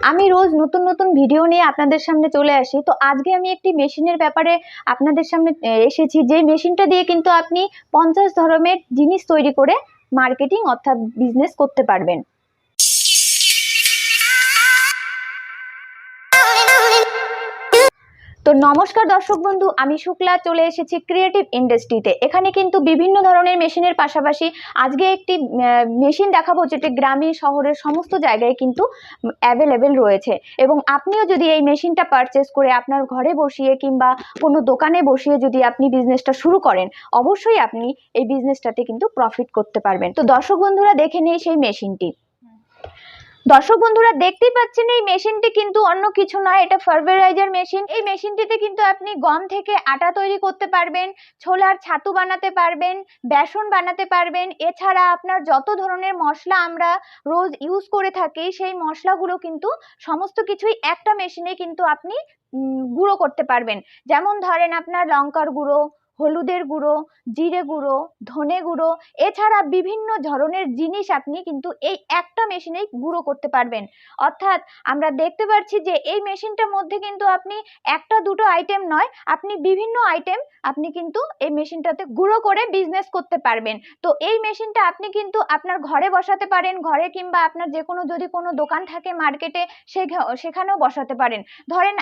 আমি রোজ নতুন নতুন ভিডিও নিয়ে আপনাদের সামনে চলে আসি। তো আজকে আমি একটি মেশিনের ব্যাপারে আপনাদের সামনে এসেছি, যে মেশিনটা দিয়ে কিন্তু আপনি 50 ধরনের জিনিস তৈরি করে মার্কেটিং অর্থাৎ বিজনেস করতে পারবেন। তো নমস্কার দর্শক বন্ধু, আমি শুক্লা চলে এসেছি ক্রিয়েটিভ ইন্ডাস্ট্রিতে। এখানে কিন্তু বিভিন্ন ধরনের মেশিনের পাশাপাশি আজকে একটি মেশিন দেখাবো, যেটি গ্রামে শহরের সমস্ত জায়গায় কিন্তু অ্যাভেলেবেল রয়েছে। এবং আপনিও যদি এই মেশিনটা পারচেস করে আপনার ঘরে বসিয়ে কিংবা কোনো দোকানে বসিয়ে যদি আপনি বিজনেসটা শুরু করেন, অবশ্যই আপনি এই বিজনেসটাতে কিন্তু প্রফিট করতে পারবেন। তো দর্শক বন্ধুরা দেখে নিই সেই মেশিনটি। দর্শক বন্ধুরা দেখতেই পাচ্ছেন, এই মেশিনটি কিন্তু অন্য কিছু নয়, এটা ফার্টিলাইজার মেশিন। এই মেশিনটিতে কিন্তু আপনি গম থেকে আটা তৈরি করতে পারবেন, ছোলার ছাতু বানাতে পারবেন, বেসন বানাতে পারবেন। এছাড়া আপনার যত ধরনের মশলা আমরা রোজ ইউজ করে থাকি, সেই মশলাগুলো কিন্তু সমস্ত কিছুই একটা মেশিনে কিন্তু আপনি গুঁড়ো করতে পারবেন। যেমন ধরেন আপনার লঙ্কার গুঁড়ো, হলুদের গুঁড়ো, জিরে গুঁড়ো, ধনে গুঁড়ো, এছাড়া বিভিন্ন ধরনের জিনিস আপনি কিন্তু এই একটা মেশিনেই গুঁড়ো করতে পারবেন। অর্থাৎ আমরা দেখতে পাচ্ছি যে এই মেশিনটার মধ্যে কিন্তু আপনি একটা দুটো আইটেম নয়, আপনি বিভিন্ন আইটেম আপনি কিন্তু এই মেশিনটাতে গুঁড়ো করে বিজনেস করতে পারবেন। তো এই মেশিনটা আপনি কিন্তু আপনার ঘরে বসাতে পারেন, ঘরে কিংবা আপনার যে কোনো যদি কোনো দোকান থাকে মার্কেটে সেখানেও বসাতে পারেন। ধরেন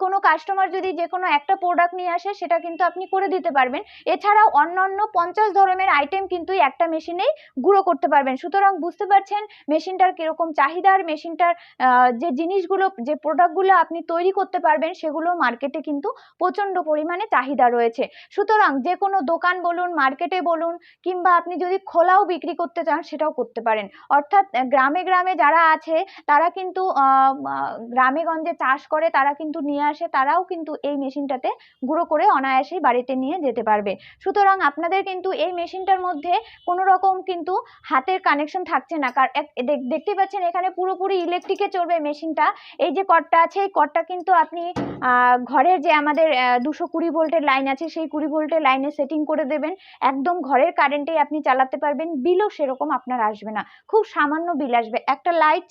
কোনো কাস্টমার যদি যে কোনো একটা প্রোডাক্ট নিয়ে আসে, সেটা কিন্তু আপনি করে দিতে পারবেন। এছাড়াও অন্যান্য 50 ধরনের আইটেম কিন্তু একটা মেশিনেই গুঁড়ো করতে পারবেন। সুতরাং বুঝতে পারছেন মেশিনটার কিরকম চাহিদার, মেশিনটার যে জিনিসগুলো, যে প্রোডাক্টগুলো আপনি তৈরি করতে পারবেন, সেগুলো মার্কেটে কিন্তু প্রচন্ড পরিমাণে চাহিদা রয়েছে। সুতরাং যে কোনো দোকান বলুন, মার্কেটে বলুন, কিংবা আপনি যদি খোলাও বিক্রি করতে চান সেটাও করতে পারেন। অর্থাৎ গ্রামে গ্রামে যারা আছে তারা কিন্তু গ্রামে গঞ্জে চাষ করে, তারা কিন্তু নিয়ে আসে, তারাও কিন্তু এই মেশিনটাতে গুঁড়ো করে অনায়াসেই বাড়িতে নিয়ে যেতে পারবে। সুতরাং আপনাদের কিন্তু এই মেশিনটার মধ্যে কোনো রকম কিন্তু হাতের কানেকশন থাকছে না। দেখতে পাচ্ছেন এখানে পুরোপুরি ইলেকট্রিকে চলবে মেশিনটা। এই যে কর্ডটা আছে, এই কর্ডটা কিন্তু আপনি ঘরের যে আমাদের 220 ভোল্টের লাইন আছে, সেই 20 ভোল্টের লাইনে সেটিং করে দেবেন। একদম ঘরের কারেন্টেই আপনি চালাতে পারবেন। বিলও সেরকম আপনার আসবে না, খুব সামান্য বিল আসবে। একটা লাইট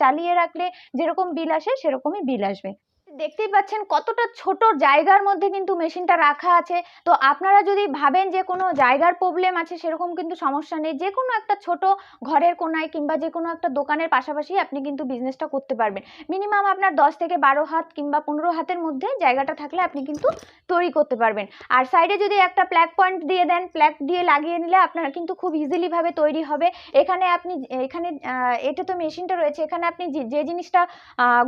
চালিয়ে রাখলে যেরকম বিল আসে সেরকমই বিল আসবে। দেখতেই পাচ্ছেন কতটা ছোট জায়গার মধ্যে কিন্তু মেশিনটা রাখা আছে। তো আপনারা যদি ভাবেন যে কোনো জায়গার প্রবলেম আছে, সেরকম কিন্তু সমস্যা নেই। যে কোনো একটা ছোট ঘরের কোনায় কিংবা যে কোনো একটা দোকানের পাশাপাশি আপনি কিন্তু বিজনেসটা করতে পারবেন। মিনিমাম আপনার 10 থেকে 12 হাত কিংবা 15 হাতের মধ্যে জায়গাটা থাকলে আপনি কিন্তু তৈরি করতে পারবেন। আর সাইডে যদি একটা প্লাগ পয়েন্ট দিয়ে দেন, প্লাগ দিয়ে লাগিয়ে নিলে আপনার কিন্তু খুব ইজিলি ভাবে তৈরি হবে। এখানে এটা তো মেশিনটা রয়েছে, এখানে আপনি যে জিনিসটা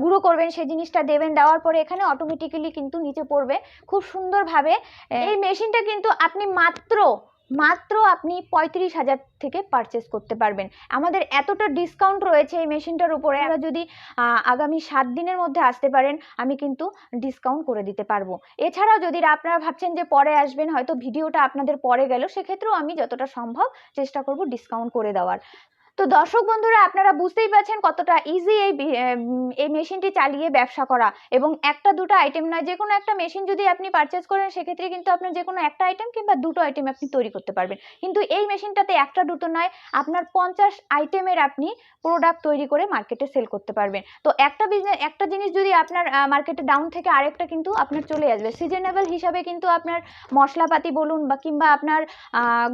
গুঁড়ো করবেন সেই জিনিসটা দেবেন, দেওয়ার পরে এখানে অটোমেটিক্যালি কিন্তু নিচে পড়বে খুব সুন্দরভাবে। এই মেশিনটা কিন্তু আপনি মাত্র আপনি 35,000 থেকে পারচেস করতে পারবেন। আমাদের এতটা ডিসকাউন্ট রয়েছে এই মেশিনটার উপরে। আপনারা যদি আগামী 7 দিনের মধ্যে আসতে পারেন, আমি কিন্তু ডিসকাউন্ট করে দিতে পারবো। এছাড়াও যদি আপনারা ভাবছেন যে পরে আসবেন, হয়তো ভিডিওটা আপনাদের পরে গেল, সেক্ষেত্রেও আমি যতটা সম্ভব চেষ্টা করব ডিসকাউন্ট করে দেওয়ার। তো দর্শক বন্ধুরা, আপনারা বুঝতেই পারছেন কতটা ইজি এই মেশিনটি চালিয়ে ব্যবসা করা। এবং একটা দুটো আইটেম নয়, যে কোনো একটা মেশিন যদি আপনি পারচেজ করেন, সেক্ষেত্রে কিন্তু আপনার যে কোনো একটা আইটেম কিংবা দুটো আইটেম আপনি তৈরি করতে পারবেন। কিন্তু এই মেশিনটাতে একটা দুটো নয়, আপনার 50 আইটেমের আপনি প্রোডাক্ট তৈরি করে মার্কেটে সেল করতে পারবেন। তো একটা জিনিস যদি আপনার মার্কেটে ডাউন থেকে আরেকটা কিন্তু আপনার চলে আসবে। সিজনেবল হিসাবে কিন্তু আপনার মশলাপাতি বলুন বা কিংবা আপনার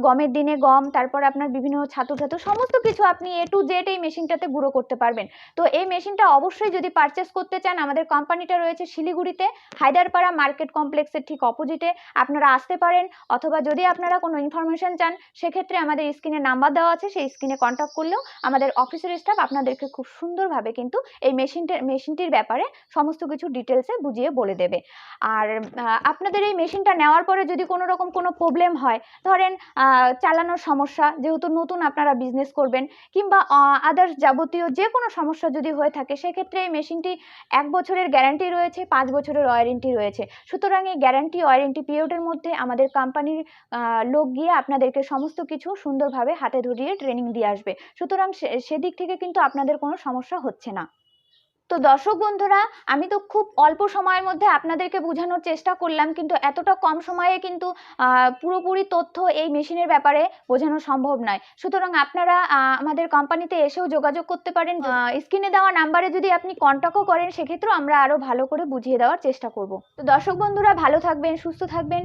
গমের দিনে গম, তারপর আপনার বিভিন্ন ছাতু সমস্ত কিছু আপনি A to Z এই মেশিনটাতে গুঁড়ো করতে পারবেন। তো এই মেশিনটা অবশ্যই যদি পারচেস করতে চান, আমাদের কোম্পানিটা রয়েছে শিলিগুড়িতে, হায়দারপাড়া মার্কেট কমপ্লেক্সের ঠিক অপোজিটে। আপনারা আসতে পারেন, অথবা যদি আপনারা কোনো ইনফরমেশন চান, সেক্ষেত্রে আমাদের স্ক্রিনে নাম্বার দেওয়া আছে, সেই স্ক্রিনে কন্ট্যাক্ট করলেও আমাদের অফিসের স্টাফ আপনাদেরকে খুব সুন্দরভাবে কিন্তু এই মেশিনটির ব্যাপারে সমস্ত কিছু ডিটেলসে বুঝিয়ে বলে দেবে। আর আপনাদের এই মেশিনটা নেওয়ার পরে যদি কোনো রকম কোনো প্রবলেম হয়, ধরেন চালানোর সমস্যা, যেহেতু নতুন আপনারা বিজনেস করবেন, কিংবা আদার্স যাবতীয় যে কোনো সমস্যা যদি হয়ে থাকে, সেক্ষেত্রে এই মেশিনটি 1 বছরের গ্যারান্টি রয়েছে, 5 বছরের ওয়ারেন্টি রয়েছে। সুতরাং এই গ্যারান্টি ওয়ারেন্টি পিরিয়ডের মধ্যে আমাদের কোম্পানির লোক গিয়ে আপনাদেরকে সমস্ত কিছু সুন্দরভাবে হাতে ধরিয়ে ট্রেনিং দিয়ে আসবে। সুতরাং সেদিক থেকে কিন্তু আপনাদের কোনো সমস্যা হচ্ছে না। তো দর্শক বন্ধুরা, আমি তো খুব অল্প সময়ের মধ্যে আপনাদেরকে বোঝানোর চেষ্টা করলাম, কিন্তু এতটা কম সময়ে কিন্তু পুরোপুরি তথ্য এই মেশিনের ব্যাপারে বোঝানো সম্ভব নয়। সুতরাং আপনারা আমাদের কোম্পানিতে এসেও যোগাযোগ করতে পারেন। স্ক্রিনে দেওয়া নাম্বারে যদি আপনি কন্ট্যাক্টও করেন, সেক্ষেত্রেও আমরা আরো ভালো করে বুঝিয়ে দেওয়ার চেষ্টা করব। তো দর্শক বন্ধুরা, ভালো থাকবেন, সুস্থ থাকবেন।